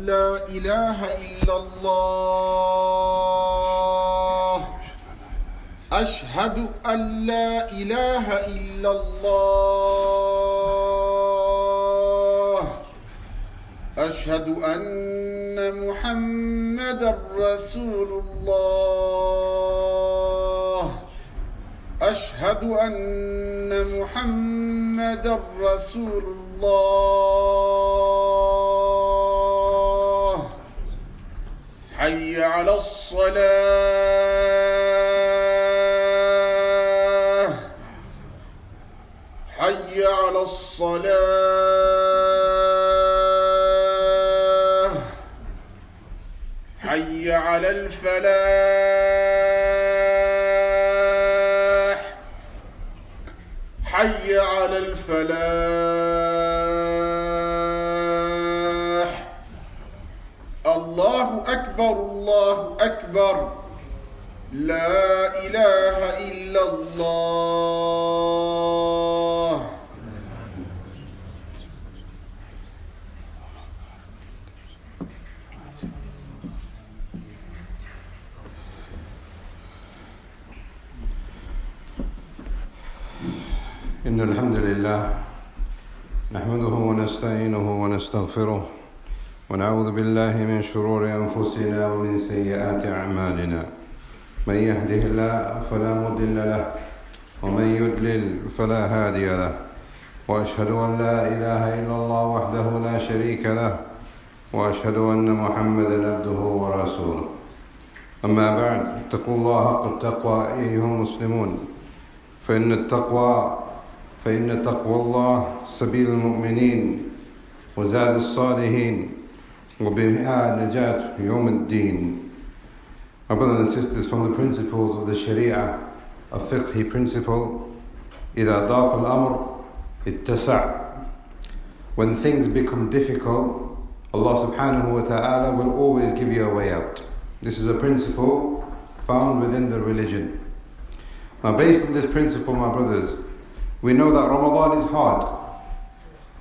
لا إله إلا الله أشهد أن لا إله إلا الله أشهد أن محمدا رسول الله أشهد أن محمدا رسول الله حي على الصلاة حي على الصلاة حي على الفلاح حي على الفلاح الله أكبر الله أكبر لا إله إلا الله إن الحمد لله نحمده ونستعينه ونستغفره ونعوذ بالله من شرور أنفسنا ومن سيئات أعمالنا من يهده الله فلا مضل له ومن يضلل فلا هادي له وأشهد أن لا إله إلا الله وحده لا شريك له وأشهد أن محمدا عبده ورسوله أما بعد اتقوا الله حق التقوى أيها المسلمون فإن تقوى الله سبيل المؤمنين وزاد الصالحين وبها نجاة يوم الدين. My brothers and sisters, from the principles of the Sharia, a fiqhi principle, إذا ضاق الأمر اتسع. When things become difficult, Allah subhanahu wa ta'ala will always give you a way out. This is a principle found within the religion. Now, based on this principle, my brothers, we know that Ramadan is hard.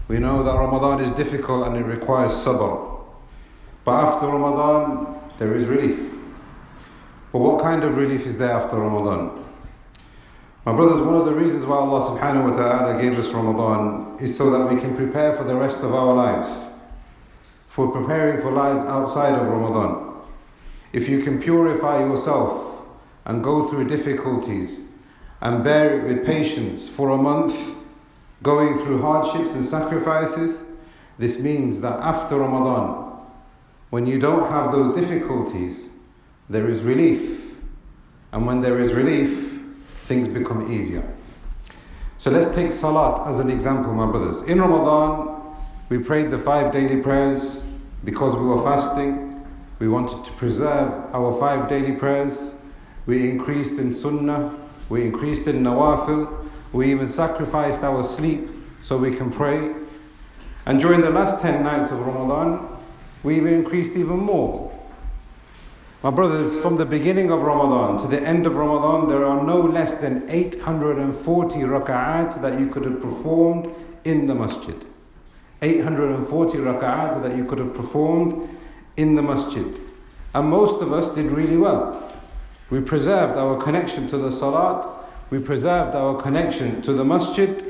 We know that Ramadan is difficult and it requires sabr. But after Ramadan, there is relief. But what kind of relief is there after Ramadan? My brothers, one of the reasons why Allah subhanahu wa ta'ala gave us Ramadan is so that we can prepare for the rest of our lives. For preparing for lives outside of Ramadan. If you can purify yourself and go through difficulties and bear it with patience for a month, going through hardships and sacrifices, this means that after Ramadan, when you don't have those difficulties, there is relief. And when there is relief, things become easier. So let's take Salat as an example, my brothers. In Ramadan, we prayed the 5 daily prayers because we were fasting. We wanted to preserve our 5 daily prayers. We increased in Sunnah. We increased in Nawafil. We even sacrificed our sleep so we can pray. And during the last 10 nights of Ramadan, we even increased even more. My brothers, from the beginning of Ramadan to the end of Ramadan, there are no less than 840 raka'at that you could have performed in the masjid. 840 raka'at that you could have performed in the masjid. And most of us did really well. We preserved our connection to the salat, we preserved our connection to the masjid.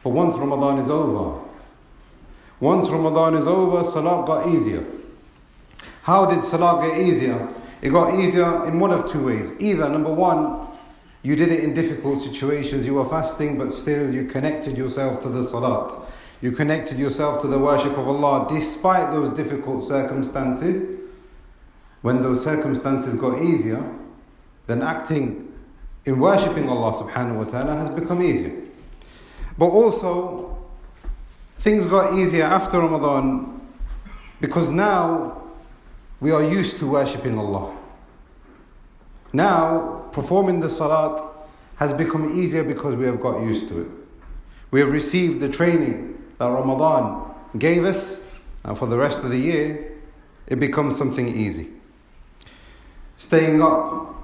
But once Ramadan is over, salat got easier. How did salat get easier? It got easier in one of two ways. Either, number one, you did it in difficult situations, you were fasting, but still you connected yourself to the salat. You connected yourself to the worship of Allah despite those difficult circumstances. When those circumstances got easier, then acting in worshipping Allah subhanahu wa ta'ala has become easier. But also, things got easier after Ramadan because now we are used to worshipping Allah. Now, performing the salat has become easier because we have got used to it. We have received the training that Ramadan gave us, and for the rest of the year, it becomes something easy. Staying up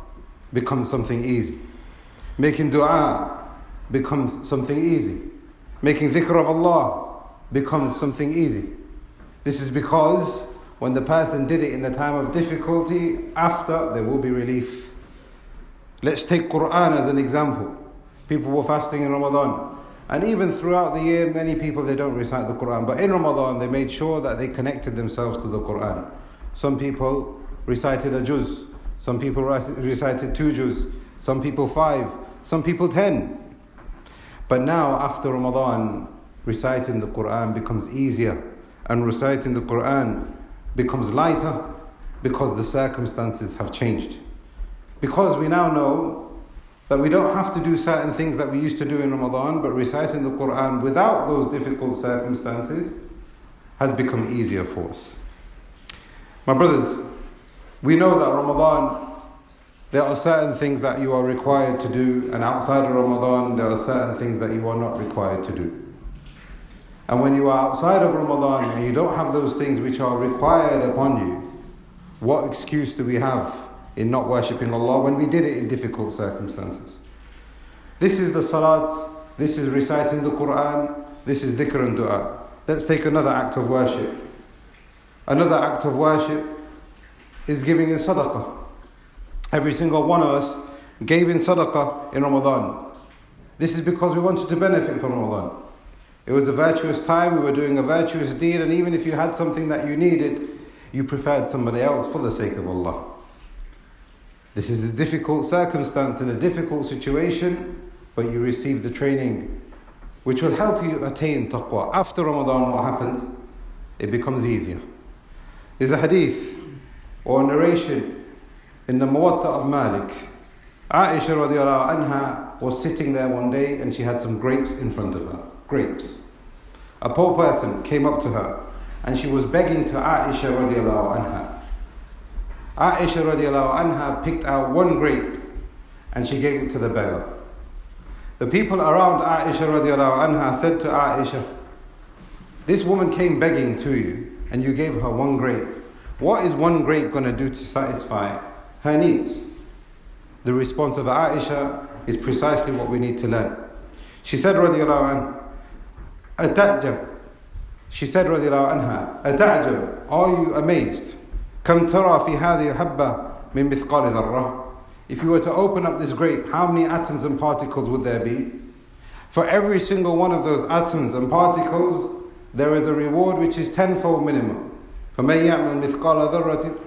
becomes something easy. Making dua becomes something easy. Making dhikr of Allah becomes something easy. This is because when the person did it in the time of difficulty, after there will be relief. Let's take Quran as an example. People were fasting in Ramadan. And even throughout the year, many people, they don't recite the Quran. But in Ramadan, they made sure that they connected themselves to the Quran. Some people recited a juz. Some people recited 2 juz. Some people 5. Some people 10. But now, after Ramadan, reciting the Quran becomes easier. And reciting the Quran becomes lighter because the circumstances have changed. Because we now know that we don't have to do certain things that we used to do in Ramadan, but reciting the Quran without those difficult circumstances has become easier for us. My brothers, we know that Ramadan, there are certain things that you are required to do, and outside of Ramadan, there are certain things that you are not required to do. And when you are outside of Ramadan and you don't have those things which are required upon you, what excuse do we have in not worshipping Allah when we did it in difficult circumstances? This is the salat, this is reciting the Quran, this is dhikr and dua. Let's take another act of worship. Another act of worship is giving in sadaqah. Every single one of us gave in sadaqah in Ramadan. This is because we wanted to benefit from Ramadan. It was a virtuous time, we were doing a virtuous deed, and even if you had something that you needed, you preferred somebody else for the sake of Allah. This is a difficult circumstance in a difficult situation, but you receive the training which will help you attain taqwa. After Ramadan, what happens? It becomes easier. There's a hadith or a narration in the Muwatta of Malik. Aisha radiallahu anha was sitting there one day and she had some grapes in front of her. Grapes. A poor person came up to her and she was begging to Aisha radiallahu anha. Aisha radiallahu anha picked out 1 grape and she gave it to the beggar. The people around Aisha radiallahu anha said to Aisha, this woman came begging to you and you gave her 1 grape. What is 1 grape going to do to satisfy her needs? The response of Aisha is precisely what we need to learn. She said radiallahu anha, Ata'jab. She said radiallahu anha, Ata'jab, are you amazed? كم ترى في هذه الحبة من مثقال ذرة. If you were to open up this grape, how many atoms and particles would there be? For every single one of those atoms and particles, there is a reward which is 10-fold minimum. فَمَنْ يَعْمَلْ مِثْقَالَ ذَرَّةٍ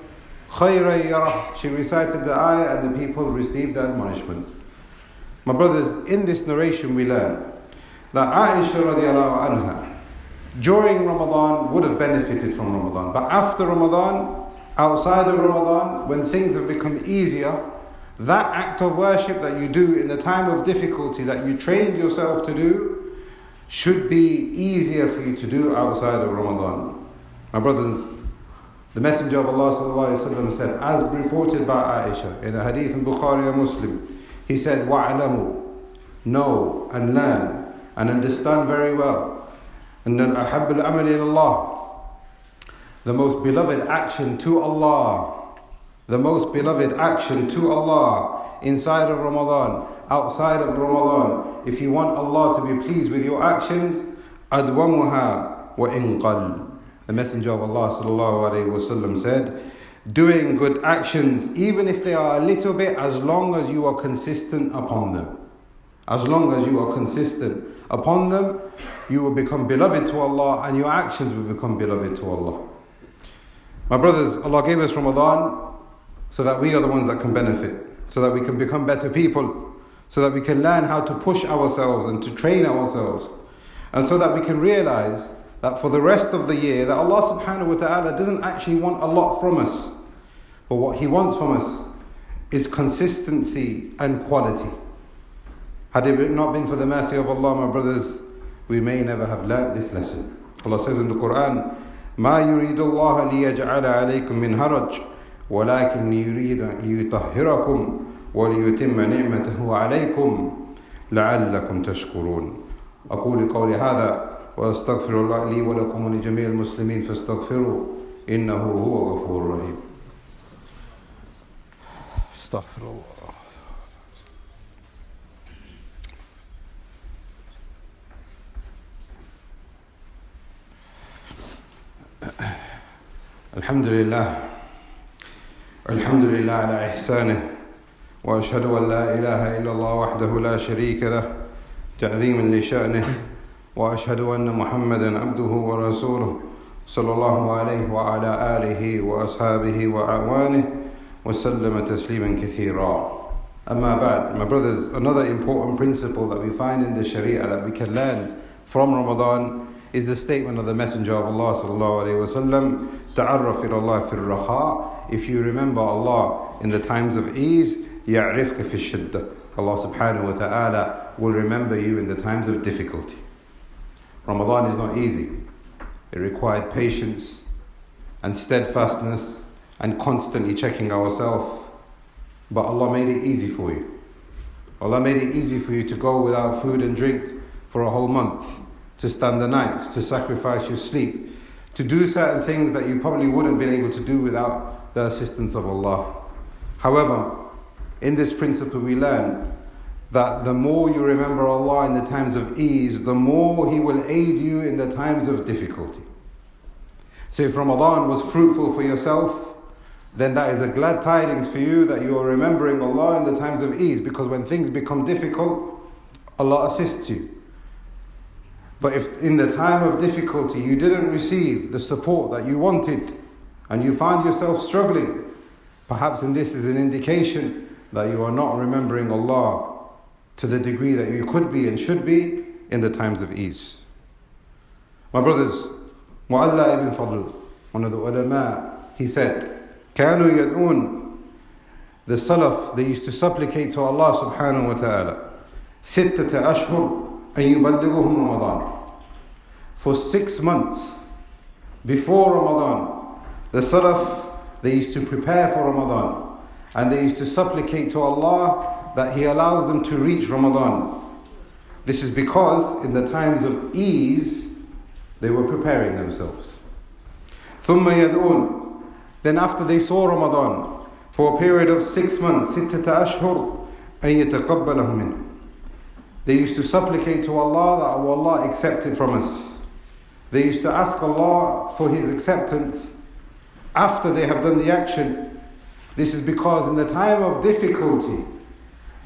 خَيْرًا يَرَهُ. She recited the ayah and the people received the admonishment. My brothers, in this narration we learn that Aisha radiallahu anha during Ramadan would have benefited from Ramadan, but after Ramadan, outside of Ramadan, when things have become easier, that act of worship that you do in the time of difficulty, that you trained yourself to do, should be easier for you to do outside of Ramadan. My brothers, the Messenger of Allah sallallahu alaihi wasallam said, as reported by Aisha in a hadith in Bukhari and Muslim, he said, وَعْلَمُوا, know and learn and understand very well, and then أَحَبُّ الْأَمَلِ إِلَى اللَّهِ, the most beloved action to Allah, the most beloved action to Allah inside of Ramadan, outside of Ramadan, if you want Allah to be pleased with your actions, أَدْوَمُهَا وَإِنْ قَلْ. The Messenger of Allah sallallahu alaihi wasallam said, doing good actions, even if they are a little bit, as long as you are consistent upon them. As long as you are consistent upon them, you will become beloved to Allah and your actions will become beloved to Allah. My brothers, Allah gave us Ramadan so that we are the ones that can benefit, so that we can become better people, so that we can learn how to push ourselves and to train ourselves, and so that we can realize that for the rest of the year, that Allah subhanahu wa ta'ala doesn't actually want a lot from us, but what He wants from us is consistency and quality. Had it not been for the mercy of Allah, my brothers, we may never have learned this lesson. Allah says in the Quran, ما يريد الله ليجعل عليكم من هرج ولكن يريد ليطهركم وليتم نعمته عليكم لعلكم تشكرون. أقول قولي هذا وأستغفر الله لي ولكم ولجميع المسلمين فاستغفروا إنه هو غفور رحيم. استغفر الله. Alhamdulillah. Alhamdulillah ala ihsanih. Wa ashhadu an la ilaha illallah wahdahu la sharika lah. Ta'zeeman li sha'nih. Wa ashhadu anna Muhammadan abduhu wa rasuluh. Sallallahu alayhi wa ala alihi wa ashabihi wa a'wanih. Wa sallama tasliman kathira. Amma ba'd. My brothers, another important principle that we find in the Sharia that we can learn from Ramadan is the statement of the Messenger of Allah sallallahu alayhi wa sallam, ta'arraf ila Allah fi al-rakha. If you remember Allah in the times of ease, ya'rifka fi shiddah. Allah subhanahu wa ta'ala will remember you in the times of difficulty. Ramadan is not easy. It required patience and steadfastness and constantly checking ourselves. But Allah made it easy for you. Allah made it easy for you to go without food and drink for a whole month, to stand the nights, to sacrifice your sleep, to do certain things that you probably wouldn't have been able to do without the assistance of Allah. However, in this principle we learn that the more you remember Allah in the times of ease, the more He will aid you in the times of difficulty. So if Ramadan was fruitful for yourself, then that is a glad tidings for you that you are remembering Allah in the times of ease, because when things become difficult, Allah assists you. But if in the time of difficulty you didn't receive the support that you wanted and you found yourself struggling, perhaps this is an indication that you are not remembering Allah to the degree that you could be and should be in the times of ease. My brothers, Mu'alla ibn Fadl, one of the ulama, he said, كانوا يدعون, the Salaf, they used to supplicate to Allah subhanahu wa ta'ala, ستة أشهر أن يبلغهم رمضان. For 6 months before Ramadan, the Salaf, they used to prepare for Ramadan and they used to supplicate to Allah that He allows them to reach Ramadan. This is because in the times of ease they were preparing themselves. ثم يدعون, then after they saw Ramadan for a period of 6 months, ستة أشهر أن يتقبلهم منه, they used to supplicate to Allah that Allah accept it from us. They used to ask Allah for His acceptance after they have done the action. This is because in the time of difficulty,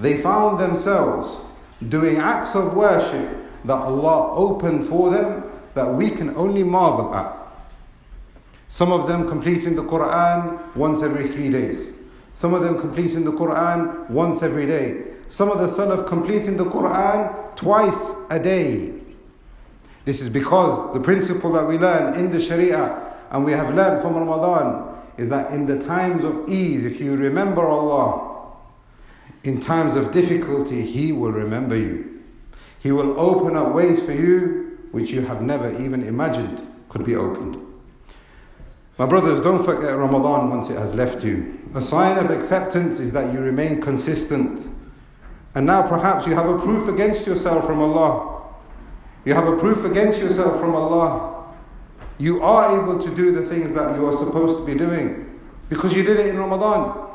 they found themselves doing acts of worship that Allah opened for them that we can only marvel at. Some of them completing the Quran once every 3 days. Some of them completing the Quran once every day. Some of the Salaf completing the Quran twice a day. This is because the principle that we learn in the Sharia and we have learned from Ramadan is that in the times of ease, if you remember Allah, in times of difficulty, He will remember you. He will open up ways for you which you have never even imagined could be opened. My brothers, don't forget Ramadan once it has left you. A sign of acceptance is that you remain consistent. And now perhaps you have a proof against yourself from Allah. You have a proof against yourself from Allah. You are able to do the things that you are supposed to be doing because you did it in Ramadan.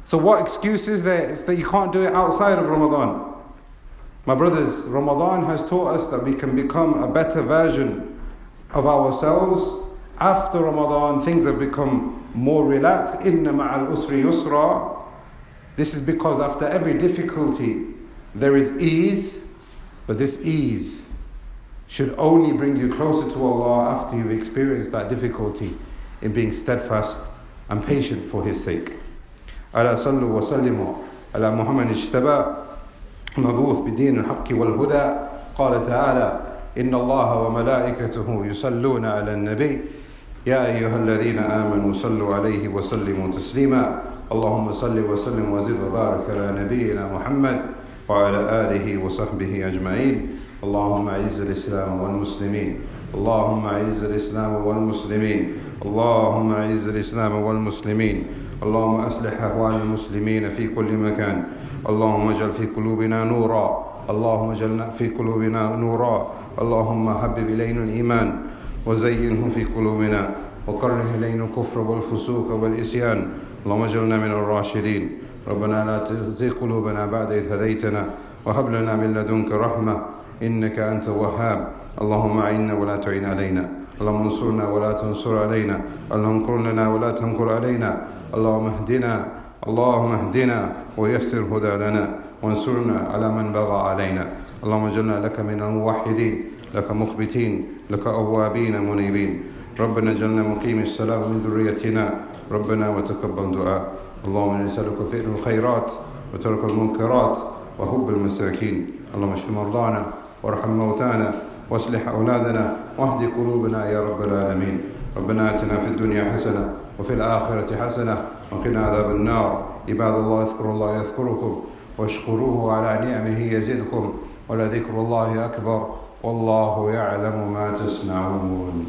So what excuse is there if you can't do it outside of Ramadan? My brothers, Ramadan has taught us that we can become a better version of ourselves. After Ramadan, things have become more relaxed. Inna ma'al usri yusra. This is because after every difficulty, there is ease. But this ease should only bring you closer to Allah after you've experienced that difficulty in being steadfast and patient for His sake. ألا صلوا وسلموا على محمد اجتبى مبعوث بدين الحق والهدى. قال تعالى إن الله وملائكته يصلون على النبي يا أيها الذين آمنوا صلوا عليه وسلموا تسليما. اللهم صل وسلم وزد وبارك على نبينا محمد وعلى آله وصحبه أجمعين. اللهم أعز الإسلام والمسلمين. اللهم أعز الإسلام والمسلمين. اللهم أعز الإسلام والمسلمين. اللهم أصلح أحوال المسلمين في كل مكان. اللهم اجعل في قلوبنا نورا. اللهم اجعل في قلوبنا نورا. اللهم حبب إلينا الإيمان وزينه في قلوبنا وكره إلينا الكفر والفسوق والعصيان. اللهم اجعلنا من الراشدين. ربنا لا تزغ قلوبنا بعد إذ هديتنا وهب لنا من لدنك رحمة إنك أنت الوهاب. اللهم أعنا ولا تعن علينا. اللهم انصرنا ولا تنصر علينا، اللهم انكر لنا ولا تنكر علينا، اللهم اهدنا ويسر هدى لنا وانصرنا على من بغى علينا. اللهم اجعلنا لك من الموحدين، لك مخبتين، لك أوابين منيبين. ربنا اجعلنا مقيم الصلاة من ذريتنا، ربنا وتقبل دعاء. اللهم نسألك فعل الخيرات وترك المنكرات وحب المساكين. اللهم اشف مرضانا وارحم موتانا واصلح أولادنا واهد قلوبنا يا رب العالمين. ربنا آتنا في الدنيا حسنة وفي الآخرة حسنة وقنا عذاب النار. عباد الله اذكروا الله يذكركم واشكروه على نعمه يزدكم ولذكر الله أكبر والله يعلم ما تصنعون.